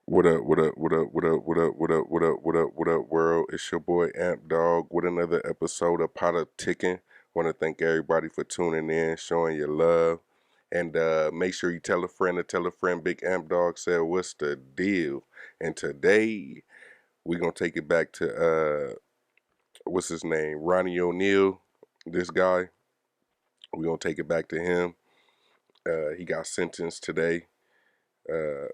What up, what up, what up, what up, what up, what up, what up, what up, what up, world? It's your boy Amp Dog with another episode of Politicking. Want to thank everybody for tuning in, showing your love. And make sure you tell a friend to tell a friend. Big Amp Dog said, what's the deal? And today, we're going to take it back to, what's his name? Ronnie Oneal, this guy. We're going to take it back to him. He got sentenced today. Uh,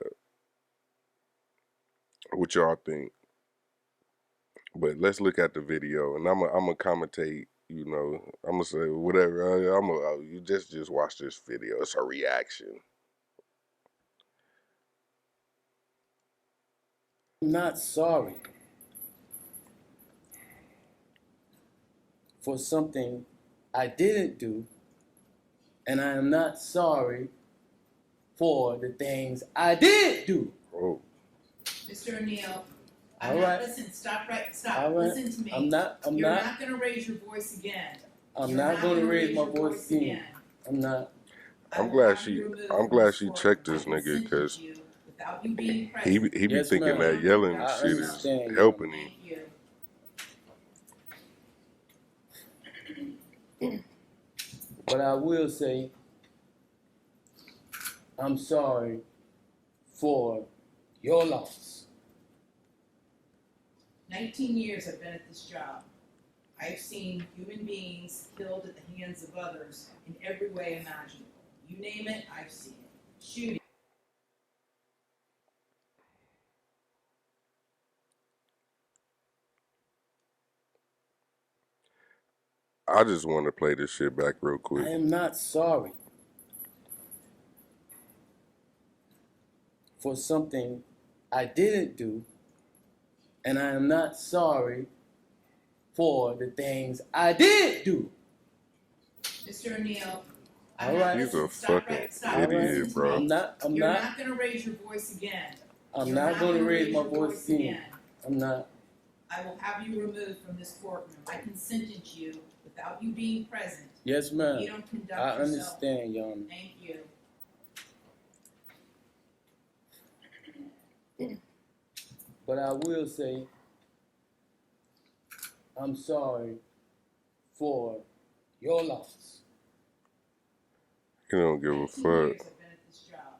what y'all think? But let's look at the video, and I'm gonna commentate. You know, I'm gonna say whatever. You just watch this video. It's a reaction. I'm not sorry for something I didn't do, and I am not sorry for the things I did do. Oh, Mr. Oneal, All right. listen, stop. Stop. All right. Listen to me. You're not going to raise your voice again. I'm not going to raise my voice again. I'm not. I'm glad she checked this nigga because he be Yes, thinking ma'am. that yelling I shit is understand, helping him. But I will say, I'm sorry for your loss. 19 years I've been at this job. I've seen human beings killed at the hands of others in every way imaginable. You name it, I've seen it. Shooting. I just want to play this shit back real I quick. am not sorry for something I didn't do, and I am not sorry for the things I did do. Mr. Oneal, All right. He's a fucking idiot, bro. I'm not going to raise your voice again. I'm not going to raise my voice again. I'm not. I will have you removed from this courtroom. I consented you without you being present. Yes, ma'am. You don't conduct I yourself. understand, Your Honor. Thank you. But I will say, I'm sorry for your loss. He don't give a 19 fuck. years I've been at this job.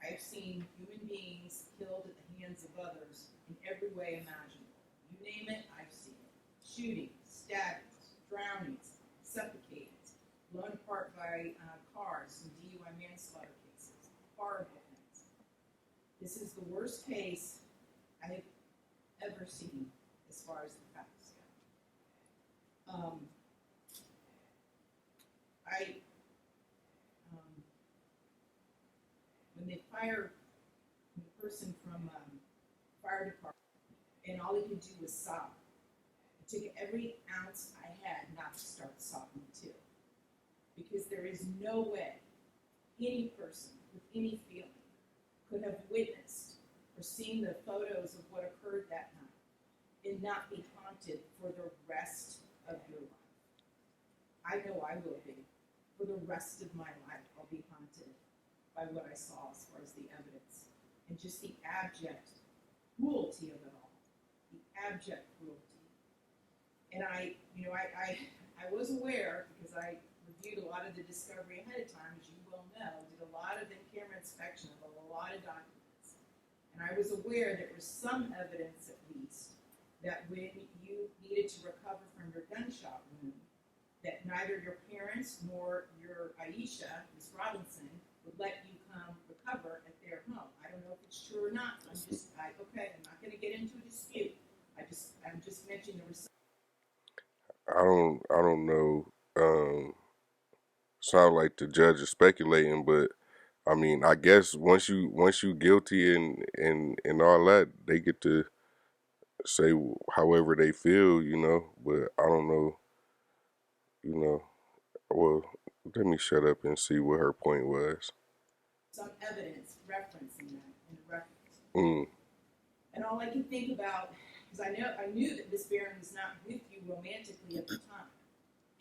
I've seen human beings killed at the hands of others in every way imaginable. You name it, I've seen it. Shootings, stabbings, drownings, suffocatings, blown apart by cars, and DUI manslaughter cases. Horrible things. This is the worst case I have ever seen as far as the facts go. When they fired the person from fire department, and all he could do was sob. It took every ounce I had not to start sobbing too, because there is no way any person with any feeling could have witnessed or seen the photos of what occurred that night and not be haunted for the rest of your life. I know I will be. For the rest of my life, I'll be haunted by what I saw as far as the evidence and just the abject cruelty of it all. The abject cruelty. And I was aware, because I reviewed a lot of the discovery ahead of time, as you well know, did a lot of in-camera inspection of a lot of documents. And I was aware there was some evidence, at least, that when you needed to recover from your gunshot wound, that neither your parents nor your Aisha, Miss Robinson, would let you come recover at their home. I don't know if it's true or not. I'm not going to get into a dispute. I'm just mentioning there was. I don't know. Sound like the judge is speculating, but I mean, I guess once you guilty and all that, they get to say however they feel, you know. But I don't know, you know. Well, let me shut up and see what her point was. Some evidence referencing that in the records. Mm. And all I can think about, because I knew that Miss Barron was not with you romantically at the time.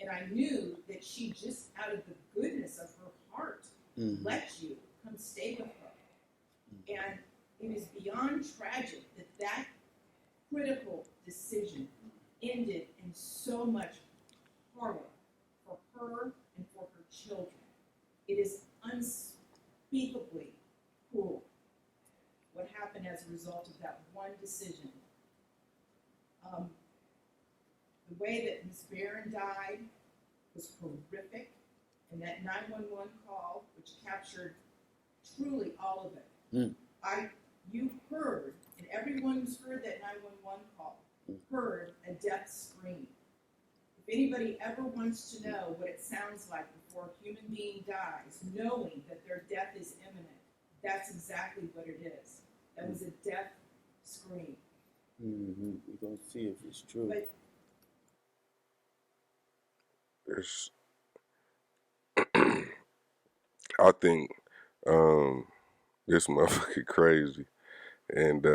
And I knew that she just out of the goodness of her heart let you come stay with her. And It is beyond tragic that that critical decision ended in so much horror for her and for her children. It is unspeakably cruel what happened as a result of that one decision. Um, the way that Ms. Barron died was horrific, and that 911 call, which captured truly all of it. You heard, and everyone who's heard that 911 call heard a death scream. If anybody ever wants to know what it sounds like before a human being dies, knowing that their death is imminent, that's exactly what it is. That was a death scream. Mm-hmm. We're going to see if it's true. But It's, I think this motherfucker crazy, and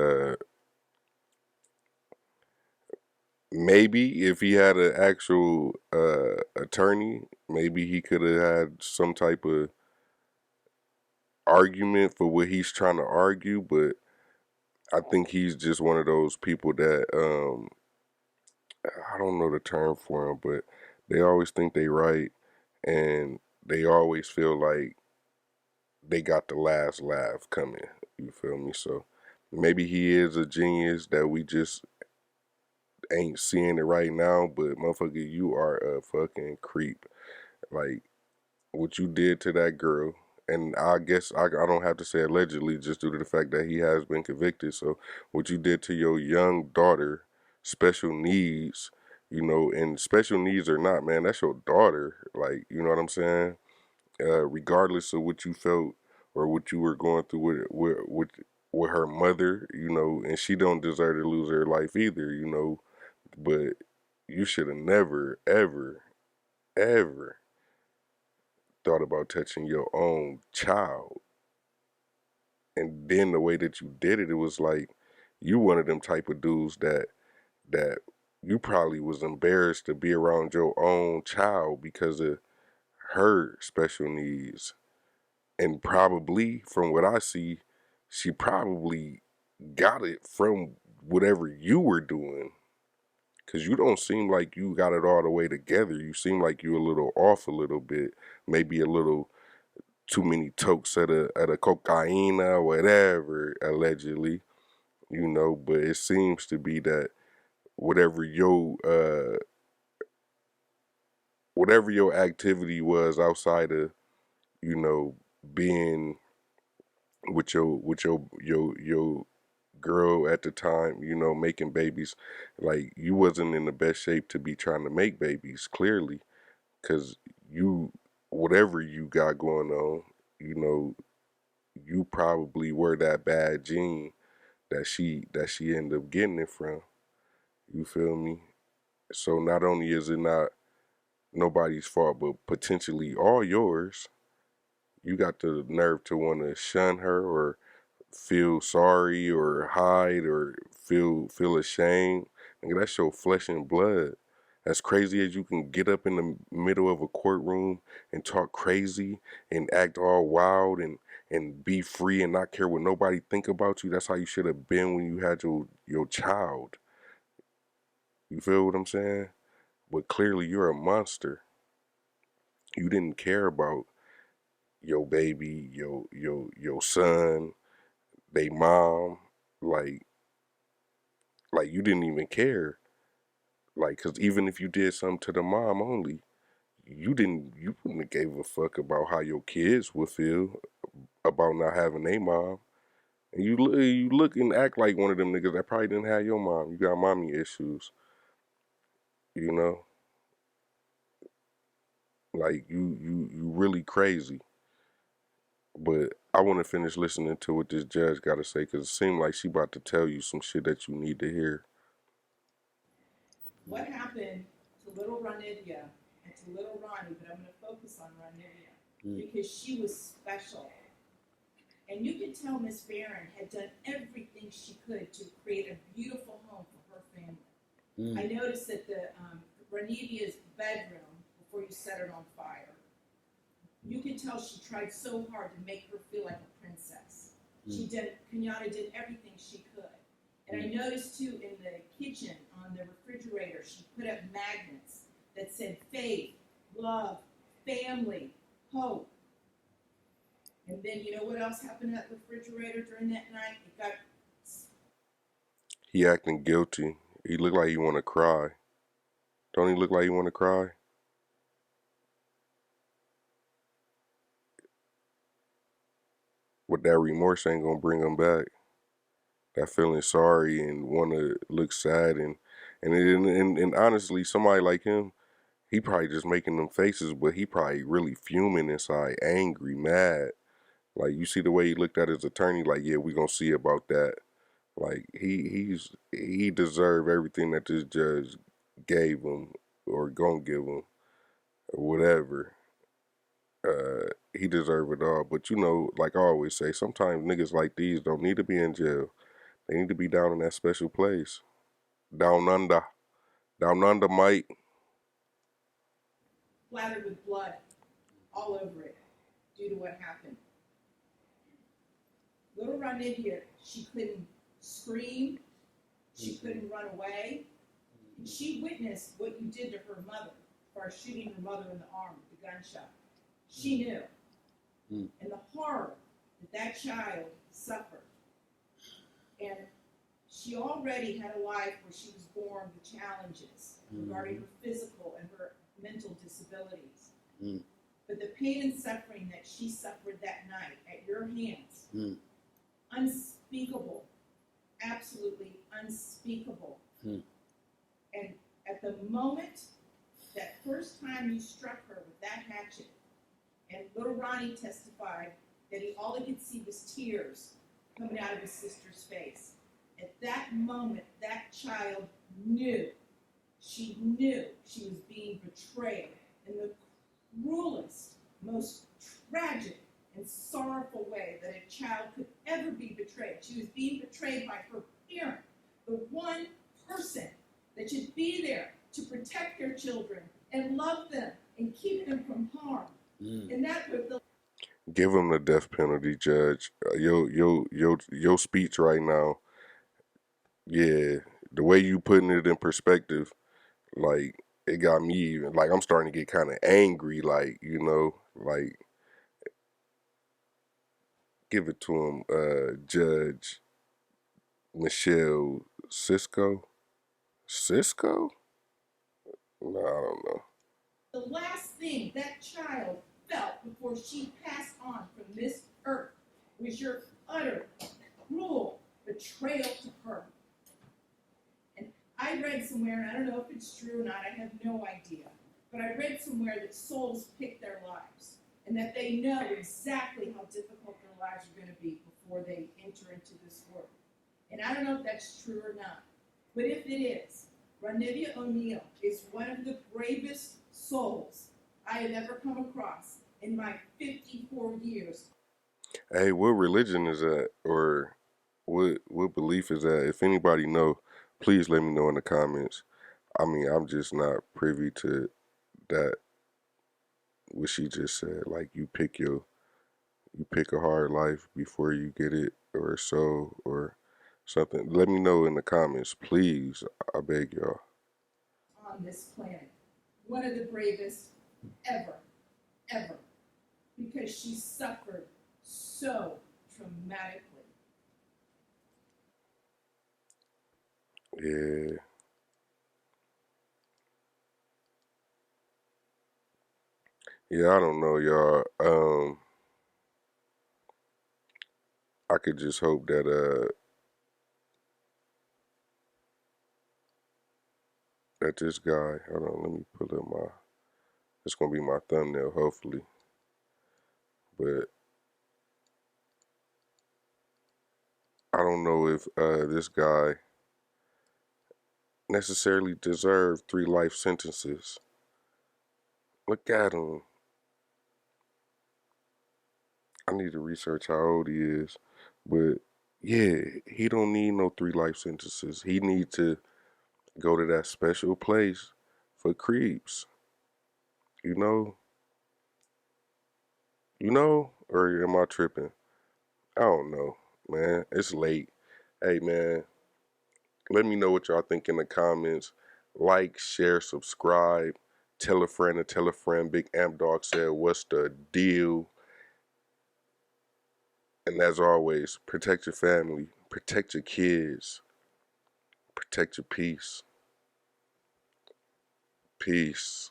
maybe if he had an actual attorney, maybe he could have had some type of argument for what he's trying to argue. But I think he's just one of those people that I don't know the term for him, but they always think they right, and they always feel like they got the last laugh coming. You feel me? So maybe he is a genius that we just ain't seeing it right now. But motherfucker, you are a fucking creep. Like what you did to that girl. And I guess I don't have to say allegedly just due to the fact that he has been convicted. So what you did to your young daughter, special needs, and special needs or not, man, that's your daughter. Like, you know what I'm saying? Regardless of what you felt or what you were going through with her mother, and she don't deserve to lose her life either, but you should have never, ever, ever thought about touching your own child. And then the way that you did it, it was like you one of them type of dudes that you probably was embarrassed to be around your own child because of her special needs. And probably from what I see, she probably got it from whatever you were doing. Cause you don't seem like you got it all the way together. You seem like you a little off a little bit, maybe a little too many tokes at a cocaine or whatever, allegedly, but it seems to be that whatever your uh whatever your activity was outside of, you know, being with your girl at the time, making babies, like you wasn't in the best shape to be trying to make babies, clearly, cause you whatever you got going on, you know, you probably were that bad gene that she ended up getting it from. You feel me? So not only is it not nobody's fault, but potentially all yours. You got the nerve to want to shun her or feel sorry or hide or feel ashamed. Nigga, that's your flesh and blood. As crazy as you can get up in the middle of a courtroom and talk crazy and act all wild and be free and not care what nobody think about you. That's how you should have been when you had your child. You feel what I'm saying? But clearly you're a monster. You didn't care about your baby, your son, they mom, like like you didn't even care. Like, cause even if you did something to the mom only, you wouldn't have gave a fuck about how your kids would feel about not having a mom. And you look and act like one of them niggas that probably didn't have your mom. You got mommy issues, you know. Like you really crazy. But I want to finish listening to what this judge got to say because it seemed like she about to tell you some shit that you need to hear. what happened to little Ronidia and to little Ronnie, but I'm going to focus on Ronidia because she was special. And you could tell Miss Barron had done everything she could to create a beautiful home for her family. I noticed that the Ronidia's bedroom, before you set it on fire, you could tell she tried so hard to make her feel like a princess. Kenyatta did everything she could. And I noticed too in the kitchen on the refrigerator, she put up magnets that said faith, love, family, hope. And then you know what else happened at the refrigerator during that night? It got. He acting guilty. He look like he want to cry. Don't he look like he want to cry? But that remorse ain't gonna bring him back. That feeling sorry and want to look sad and honestly, somebody like him, he probably just making them faces, but he probably really fuming inside, angry, mad. Like you see the way he looked at his attorney, like yeah, we gonna see about that. Like he deserved everything that this judge gave him or gonna give him or whatever. He deserved it all. But you know, like I always say, sometimes niggas like these don't need to be in jail. They need to be down in that special place. Down under. Down under, Mike. Splattered with blood all over it due to what happened. Little Ronnie, she couldn't scream, she couldn't run away. And she witnessed what you did to her mother by shooting her mother in the arm with the gunshot. She knew. And the horror that that child suffered. And she already had a life where she was born with challenges regarding her physical and her mental disabilities. But the pain and suffering that she suffered that night at your hands, unspeakable, absolutely unspeakable. And at the moment, that first time you struck her with that hatchet, and little Ronnie testified that all he could see was tears coming out of his sister's face. At that moment, that child knew. She knew she was being betrayed in the cruelest, most tragic and sorrowful way that a child could ever be betrayed. She was being betrayed by her parent, the one person that should be there to protect their children and love them and keep them from harm. And that was the. Give him the death penalty, Judge. Your speech right now, yeah, the way you putting it in perspective, like it got me even like I'm starting to get kind of angry. Like you know, like give it to him, Judge Michelle Cisco. Cisco? No, I don't know. The last thing that child felt before she passed on from this earth was your utter, cruel betrayal to her. And I read somewhere, and I don't know if it's true or not, I have no idea, but I read somewhere that souls pick their lives and that they know exactly how difficult their lives are going to be before they enter into this world. And I don't know if that's true or not, but if it is, Ronnie Oneal is one of the bravest souls I have ever come across in my 54 years. Hey, what religion is that, or what belief is that? If anybody know, please let me know in the comments. I mean, I'm just not privy to that. What she just said, like you pick a hard life before you get it, or so, or something. Let me know in the comments, please. I beg y'all. On this planet, one of the bravest ever, ever, because she suffered so traumatically. Yeah. Yeah, I don't know, y'all. I could just hope that this guy, hold on, let me pull up my, it's gonna be my thumbnail, hopefully. But I don't know if this guy necessarily deserved 3 life sentences. Look at him. I need to research how old he is. But yeah, he don't need no 3 life sentences. He need to go to that special place for creeps. You know? You know? Or am I tripping? I don't know. man. It's late. Hey, man, let me know what y'all think in the comments. Like, share, subscribe. Tell a friend and tell a friend. Big Amp Dog said, what's the deal? And as always, protect your family. Protect your kids. Protect your peace. Peace.